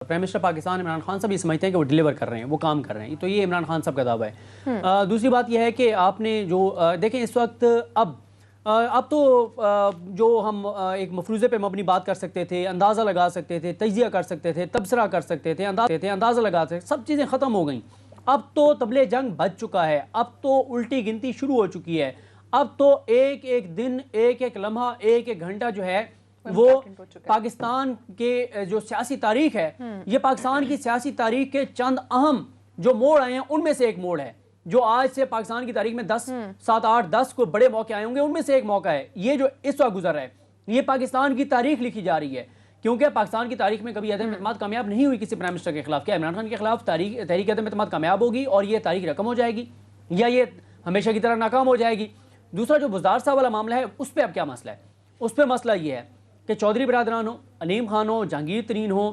Prime minister Pakistan Imran Khan साहब ये समझते हैं कि वो डिलीवर कर रहे हैं, वो काम कर रहे हैं, तो ये इमरान खान साहब का दावा है। दूसरी बात यह है कि आपने जो देखें इस वक्त अब तो जो हम एक मफरूज़े पे मबनी बात कर सकते थे, अंदाज़ा लगा सकते थे, तजिया कर सकते थे, तबसरा कर सकते थे, अंदाज़ा लगा सकते, सब चीज़ें ख़त्म हो गई। अब तो तबले जंग बज चुका है, अब तो उल्टी गिनती शुरू हो चुकी है। अब तो एक एक दिन, एक एक लम्हा, एक एक घंटा जो है वो पाकिस्तान के जो सियासी तारीख है, ये पाकिस्तान की सियासी तारीख के चंद अहम जो मोड़ आए हैं उनमें से एक मोड़ है, जो आज से पाकिस्तान की तारीख में 7 8 10 को बड़े मौके आए होंगे, उनमें से एक मौका है ये जो इस वक्त गुजर रहा है। ये पाकिस्तान की तारीख लिखी जा रही है, क्योंकि पाकिस्तान की तारीख में कभी अदम एतमाद कामयाब नहीं हुई किसी प्राइम मिनिस्टर के खिलाफ। क्या इमरान खान के खिलाफ तहरीक अदम एतमाद कामयाब होगी और ये तारीख रकम हो जाएगी, या ये हमेशा की तरह नाकाम हो जाएगी? दूसरा जो बुज़दार साहब वाला मामला है, उस पर अब क्या मसला है? उस पर मसला ये है कि चौधरी बिरादरान हो, अलीम खान हो, जहांगीर तरीन हो,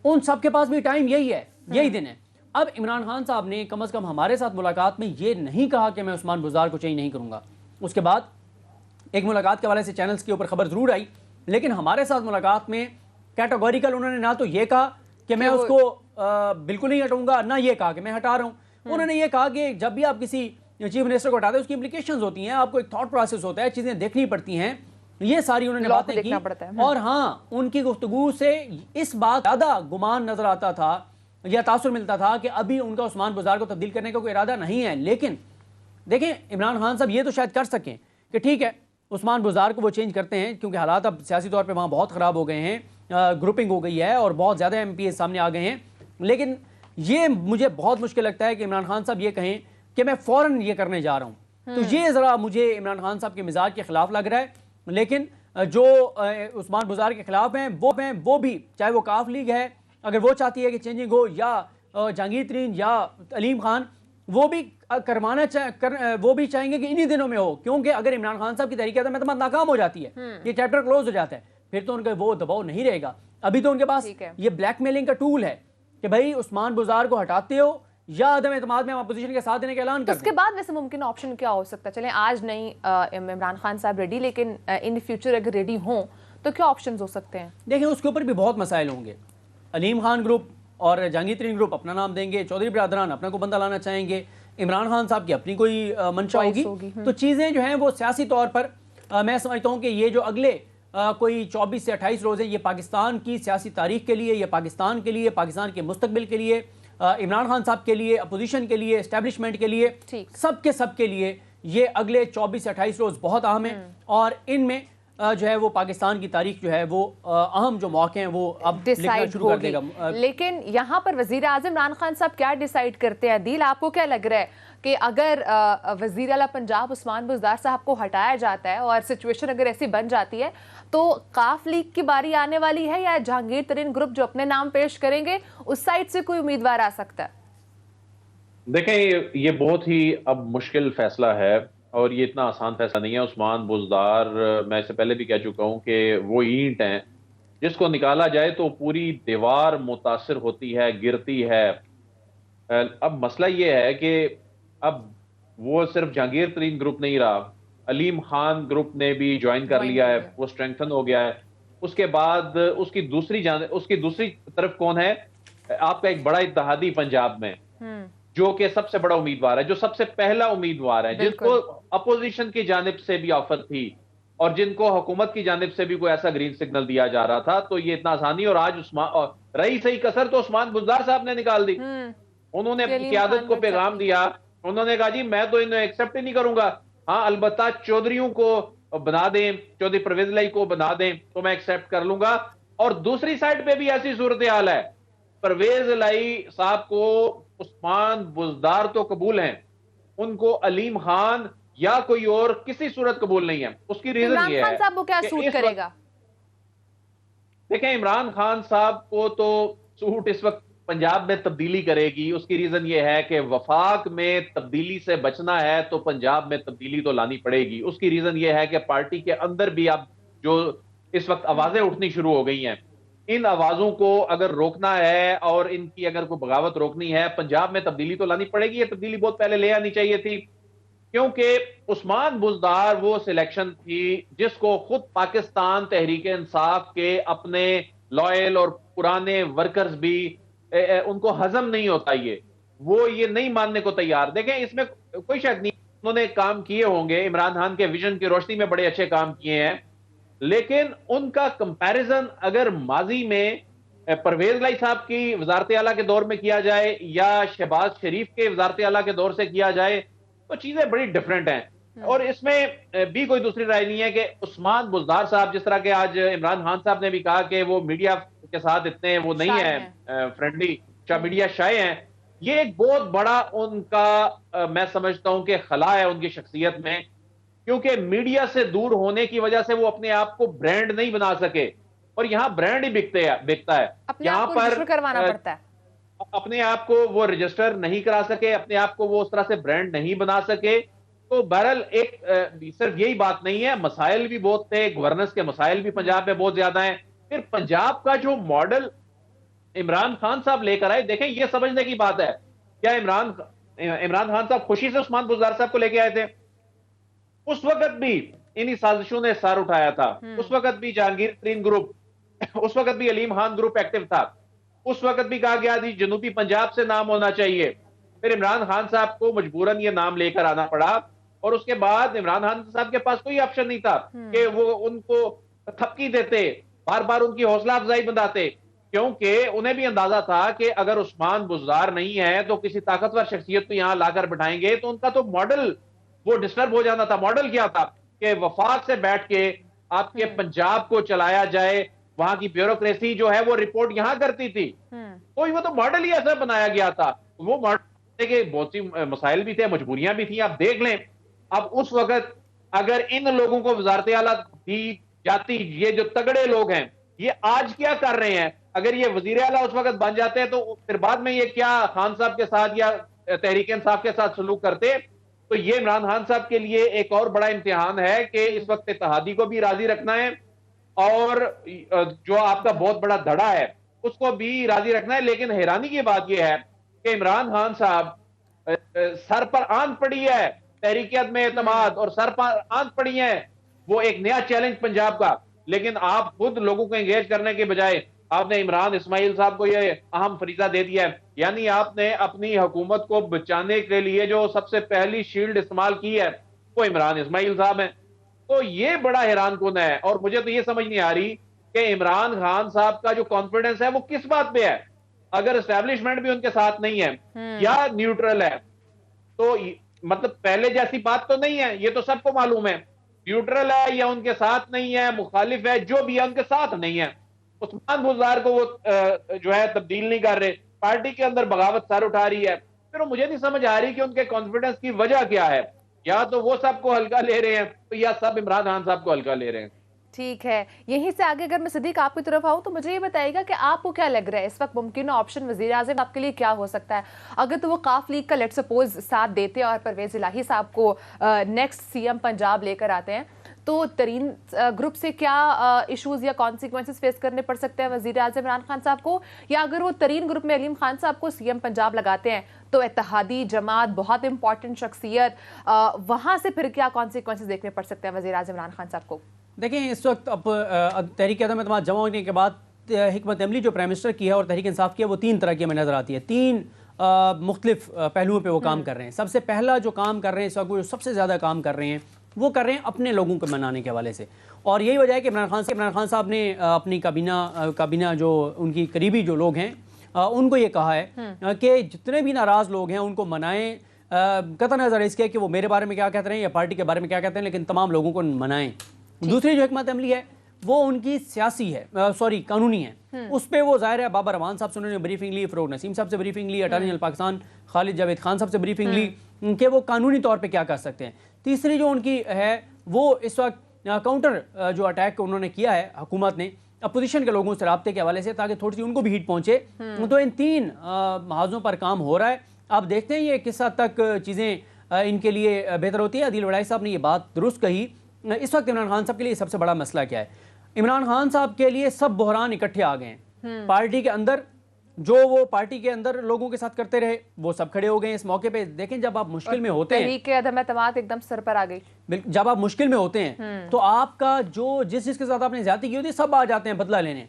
उन सब के पास भी टाइम यही है, यही दिन है। अब इमरान खान साहब ने कम अज़ कम हमारे साथ मुलाकात में ये नहीं कहा कि मैं उस्मान बुज़दार को चेंज नहीं करूँगा। उसके बाद एक मुलाकात के हवाले से चैनल्स के ऊपर खबर ज़रूर आई, लेकिन हमारे साथ मुलाकात में कैटेगोरिकल उन्होंने ना तो ये कहा कि मैं उसको बिल्कुल नहीं हटाऊंगा, ना ये कहा कि मैं हटा रहा हूँ। उन्होंने ये कहा कि जब भी आप किसी चीफ मिनिस्टर को हटाते हैं उसकी इम्प्लीकेशंस होती हैं, आपको एक थॉट प्रोसेस होता है, चीज़ें देखनी पड़ती हैं, ये सारी उन्होंने बातें की। और हाँ, उनकी गुफ्तगू से इस बात ज़्यादा गुमान नजर आता था या तासुर मिलता था कि अभी उनका उस्मान बुज़दार को तब्दील करने का कोई इरादा नहीं है। लेकिन देखें, इमरान खान साहब ये तो शायद कर सकें कि ठीक है उस्मान बुज़दार को वो चेंज करते हैं, क्योंकि हालात अब सियासी तौर पे वहाँ बहुत ख़राब हो गए हैं, ग्रुपिंग हो गई है और बहुत ज़्यादा एमपी सामने आ गए हैं। लेकिन ये मुझे बहुत मुश्किल लगता है कि इमरान खान साहब ये कहें कि मैं फ़ौरन ये करने जा रहा हूँ, तो ये ज़रा मुझे इमरान खान साहब के मिजाज के ख़िलाफ़ लग रहा है। लेकिन जो उस्मान बुज़दार के खिलाफ हैं वो भी, चाहे वो काफ लीग है, अगर वो चाहती है कि चेंजिंग हो, या जहांगीर तरीन या अलीम खान, वो भी वो भी चाहेंगे कि इन्हीं दिनों में हो, क्योंकि अगर इमरान खान साहब की तहरीक अदम नाकाम हो जाती है, ये चैप्टर क्लोज हो जाता है, फिर तो उनका वो दबाव नहीं रहेगा। अभी तो उनके पास ये ब्लैकमेलिंग का टूल है कि भाई उस्मान बुज़दार को हटाते हो या अदम एतमाद में हम अपोजिशन के साथ देने का ऐलान करते हैं। उसके बाद वैसे मुमकिन ऑप्शन क्या हो सकता है? चलें आज नहीं इमरान खान साहब रेडी, लेकिन इन फ्यूचर अगर रेडी हों तो क्या ऑप्शंस हो सकते हैं? देखिए, उसके ऊपर भी बहुत मसाइल होंगे। अलीम खान ग्रुप और जहांगीर तरीन ग्रुप अपना नाम देंगे, चौधरी बिरादरान अपना को बंदा लाना चाहेंगे, इमरान खान साहब की अपनी कोई मंशा होगी। तो चीज़ें जो हैं वो सियासी तौर पर मैं समझता हूँ कि ये जो अगले कोई 24 से 28 रोज़ है, ये पाकिस्तान की सियासी तारीख के लिए, ये पाकिस्तान के लिए, पाकिस्तान के मुस्तकबिल के लिए, इमरान खान साहब के लिए, अपोजिशन के लिए, एस्टेब्लिशमेंट के लिए, सबके लिए ये अगले 24 से 28 रोज़ बहुत अहम है। और इनमें जो है वो पाकिस्तान की तारीख जो है वो अहम जो मौके हैं वो अब लिखना शुरू कर देगा। लेकिन यहाँ पर वज़ीर आज़म इमरान खान साहब क्या डिसाइड करते हैं? दिल, आपको क्या लग रहा है कि अगर वज़ीर आला पंजाब उस्मान बुज़दार साहब को हटाया जाता है और सिचुएशन अगर ऐसी बन जाती है, तो काफ लीग की बारी आने वाली है, या जहांगीर तरीन ग्रुप जो अपने नाम पेश करेंगे उस साइड से कोई उम्मीदवार आ सकता है? देखें, ये बहुत ही अब मुश्किल फैसला है और ये इतना आसान फैसला नहीं है। उस्मान बुज़दार, मैं इससे पहले भी कह चुका हूं कि वो ईंट हैं, जिसको निकाला जाए तो पूरी दीवार मुतासिर होती है, गिरती है। अब मसला ये है कि अब वो सिर्फ जहांगीर तरीन ग्रुप नहीं रहा, अलीम खान ग्रुप ने भी ज्वाइन कर लिया है, वो स्ट्रेंथन हो गया है। उसके बाद उसकी दूसरी तरफ कौन है? आपका एक बड़ा इत्तेहादी पंजाब में, जो कि सबसे बड़ा उम्मीदवार है, जो सबसे पहला उम्मीदवार है, जिसको अपोजिशन की जानिब से भी ऑफर थी और जिनको हुकूमत की जानिब से भी कोई ऐसा ग्रीन सिग्नल दिया जा रहा था। तो ये इतना आसानी, और आज रही सही कसर तो उस्मान बुज़दार साहब ने निकाल दी। उन्होंने अपनी क़यादत को पैगाम दिया, उन्होंने कहा जी मैं तो इन्हें एक्सेप्ट ही नहीं करूंगा, हाँ अलबत्ता चौधरियों को बना दें, चौधरी परवेज लाई को बना दें तो मैं एक्सेप्ट कर लूंगा। और दूसरी साइड पे भी ऐसी सूरत हाल है, परवेज लाई साहब को उस्मान बुज़दार तो कबूल हैं, उनको अलीम खान या कोई और किसी सूरत कबूल नहीं है। उसकी रीजन ये है, साहब को क्या सूट करेगा? देखें, इमरान खान साहब को तो सूट इस वक्त पंजाब में तब्दीली करेगी। उसकी रीजन यह है कि वफाक में तब्दीली से बचना है तो पंजाब में तब्दीली तो लानी पड़ेगी। उसकी रीजन यह है कि पार्टी के अंदर भी अब जो इस वक्त आवाजें उठनी शुरू हो गई हैं, इन आवाजों को अगर रोकना है और इनकी अगर कोई बगावत रोकनी है, पंजाब में तब्दीली तो लानी पड़ेगी। ये तब्दीली बहुत पहले ले आनी चाहिए थी, क्योंकि उस्मान बुज़दार वो सिलेक्शन थी जिसको खुद पाकिस्तान तहरीक इंसाफ के अपने लॉयल और पुराने वर्कर्स भी उनको हजम नहीं होता, वो ये नहीं मानने को तैयार। देखें, इसमें कोई शक नहीं, उन्होंने काम किए होंगे, इमरान खान के विजन की रोशनी में बड़े अच्छे काम किए हैं, लेकिन उनका कंपैरिजन अगर माजी में परवेज लाई साहब की वजारत आला के दौर में किया जाए या शहबाज शरीफ के वजारत आला के दौर से किया जाए तो चीजें बड़ी डिफरेंट हैं। और इसमें भी कोई दूसरी राय नहीं है कि उस्मान बुज़दार साहब, जिस तरह के आज इमरान खान साहब ने भी कहा कि वो मीडिया के साथ इतने वो नहीं है फ्रेंडली, मीडिया शाये हैं, ये एक बहुत बड़ा उनका मैं समझता हूं कि खला है उनकी शख्सियत में, क्योंकि मीडिया से दूर होने की वजह से वो अपने आप को ब्रांड नहीं बना सके, और यहां ब्रांड ही बिकता है, यहां पर करवाना पड़ता है, अपने आप को वो रजिस्टर नहीं करा सके, अपने आप को वो उस तरह से ब्रांड नहीं बना सके। तो बहरहाल एक सिर्फ यही बात नहीं है, मसाइल भी बहुत थे, गवर्नेंस के मसाइल भी पंजाब में बहुत ज्यादा हैं। फिर पंजाब का जो मॉडल इमरान खान साहब लेकर आए, देखें ये समझने की बात है, क्या इमरान खान साहब खुशी से उस्मान बुज़दार साहब को लेके आए थे? उस वक्त भी इन्हीं साजिशों ने सर उठाया था, उस वक्त भी जहांगीर तरीन ग्रुप, उस वक्त भी अलीम खान ग्रुप एक्टिव था, उस वक्त भी कहा गया थी जनूबी पंजाब से नाम होना चाहिए। फिर इमरान खान साहब को मजबूरन ये नाम लेकर आना पड़ा, और उसके बाद इमरान खान साहब के पास कोई ऑप्शन नहीं था कि वो उनको थपकी देते, बार बार उनकी हौसला अफजाई बनाते, क्योंकि उन्हें भी अंदाजा था कि अगर उस्मान बुज़दार नहीं है तो किसी ताकतवर शख्सियत को यहां लाकर बिठाएंगे तो उनका तो मॉडल वो डिस्टर्ब हो जाना था। मॉडल क्या था कि वफाक से बैठ के आपके पंजाब को चलाया जाए, वहां की ब्यूरोक्रेसी जो है वो रिपोर्ट यहां करती थी, तो वो तो मॉडल ही ऐसा बनाया गया था। वो मॉडल के बहुत सी मसाइल भी थे, मजबूरियां भी थी, आप देख लें। अब उस वक्त अगर इन लोगों को वजारत आला दी जाती, ये जो तगड़े लोग हैं ये आज क्या कर रहे हैं, अगर ये वजीर आला उस वक्त बन जाते हैं तो फिर बाद में ये क्या खान साहब के साथ या तहरीक इंसाफ के साथ सलूक करते। तो ये इमरान खान साहब के लिए एक और बड़ा इम्तिहान है कि इस वक्त इत्तेहादी को भी राजी रखना है और जो आपका बहुत बड़ा धड़ा है उसको भी राजी रखना है। लेकिन हैरानी की बात यह है कि इमरान खान साहब सर पर आंच पड़ी है तहरीकियत में एतमाद, और सर पर आंच पड़ी है वो एक नया चैलेंज पंजाब का, लेकिन आप खुद लोगों को एंगेज करने के बजाय आपने इमरान इस्माइल साहब को ये अहम फरीजा दे दिया है। यानी आपने अपनी हुकूमत को बचाने के लिए जो सबसे पहली शील्ड इस्तेमाल की है वो इमरान इस्माइल साहब है। तो ये बड़ा हैरान कुन है, और मुझे तो ये समझ नहीं आ रही कि इमरान खान साहब का जो कॉन्फिडेंस है वो किस बात पे है। अगर एस्टेब्लिशमेंट भी उनके साथ नहीं है या न्यूट्रल है तो मतलब पहले जैसी बात तो नहीं है, ये तो सबको मालूम है। न्यूट्रल है या उनके साथ नहीं है, मुखालिफ है, जो भी है उनके साथ नहीं है। उस्मान बुज़दार को वो जो है तब्दील नहीं कर रहे, पार्टी के अंदर बगावत सर उठा रही है। फिर मुझे नहीं समझ आ रही कि उनके कॉन्फिडेंस की वजह क्या है, या तो वो सबको हल्का ले रहे हैं तो या सब इमरान खान साहब को हल्का ले रहे हैं। ठीक है, यहीं से आगे अगर मैं सिद्दीक आपकी तरफ आऊं तो मुझे ये बताइएगा कि आपको क्या लग रहा है इस वक्त मुमकिन ऑप्शन वज़ीर आज़म आपके लिए क्या हो सकता है? अगर तो वो काफ लीग का लेट सपोज साथ देते और परवेज इलाही साहब को नेक्स्ट सीएम पंजाब लेकर आते हैं तो तरीन ग्रुप से क्या इश्यूज या कॉन्सिक्वेंसेस फेस करने पड़ सकते हैं वज़ीर आज़म इमरान खान साहब को, या अगर वो तरीन ग्रुप में अलीम खान साहब को सीएम पंजाब लगाते हैं तो इत्तेहादी जमात बहुत इंपॉर्टेंट शख्सियत, वहां से फिर क्या कॉन्सिक्वेंसेस देखने पड़ सकते हैं वज़ीर आज़म इमरान खान साहब को? देखिए इस वक्त अब तहरीक अदम एतमाद जमा होने के बाद हिकमत अमली जो प्राइम मिनिस्टर की है और तहरीक इंसाफ की है वो तीन तरह की हमें नज़र आती है। तीन मुख्तलिफ पहलुओं पे वो काम कर रहे हैं। सबसे पहला जो काम कर रहे हैं इस वक्त, वो जो सबसे ज़्यादा काम कर रहे हैं वो कर रहे हैं अपने लोगों को मनाने के हवाले से, और यही वजह है कि इमरान खान साहब ने अपनी काबीना जो उनकी करीबी जो लोग हैं उनको ये कहा है कि जितने भी नाराज़ लोग हैं उनको मनाएं, कतई नज़र इसके कि वो मेरे बारे में क्या कहते हैं या पार्टी के बारे में क्या कहते हैं, लेकिन तमाम लोगों को मनाएं। दूसरी जो हिकमत अमली है वो उनकी सियासी है, कानूनी है। उस पर वो ज़ाहिर है बाबर रहमान साहब से उन्होंने ब्रीफिंग ली, फ़रोग नसीम साहब से ब्रीफिंग ली, अटॉर्नी जनरल पाकिस्तान खालिद जावेद खान साहब से ब्रीफिंग ली कि वो कानूनी तौर पे क्या कर सकते हैं। तीसरी जो उनकी है वो इस वक्त काउंटर जो अटैक उन्होंने किया है हुकूमत ने अपोजिशन के लोगों से रब्ते के हवाले से, ताकि थोड़ी सी उनको भी हीट पहुँचे। तो इन तीन महाजों पर काम हो रहा है। आप देखते हैं ये किस हद तक चीज़ें इनके लिए बेहतर होती है। अदील वड़ाई साहब ने ये बात दुरुस्त कही। इस वक्त इमरान खान साहब के लिए सबसे बड़ा मसला क्या है? इमरान खान साहब के लिए सब बहरान इकट्ठे आ गए हैं पार्टी के अंदर। जो वो पार्टी के अंदर लोगों के साथ करते रहे वो सब खड़े हो गए इस मौके पे। देखें जब आप मुश्किल में होते हैं, तहरीक अदम एतमाद एकदम सर पर आ गई। जब आप मुश्किल में होते हैं तो आपका जो जिस जिसके साथ आपने ज्यादती की होती है सब आ जाते हैं बदला लेने।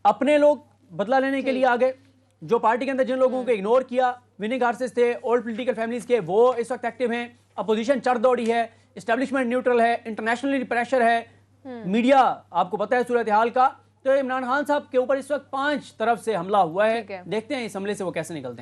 अपने लोग बदला लेने के लिए आ गए, जो पार्टी के अंदर जिन लोगों को इग्नोर किया, विनिंग हार्सेस थे, ओल्ड पॉलिटिकल फैमिलीज के, वो इस वक्त एक्टिव हैं, अपोजिशन चढ़ दौड़ी है, एस्टेब्लिशमेंट न्यूट्रल है, इंटरनेशनली प्रेशर है, मीडिया आपको पता है सूरत हाल का। तो इमरान खान साहब के ऊपर इस वक्त 5 तरफ से हमला हुआ है, देखते हैं इस हमले से वो कैसे निकलते हैं।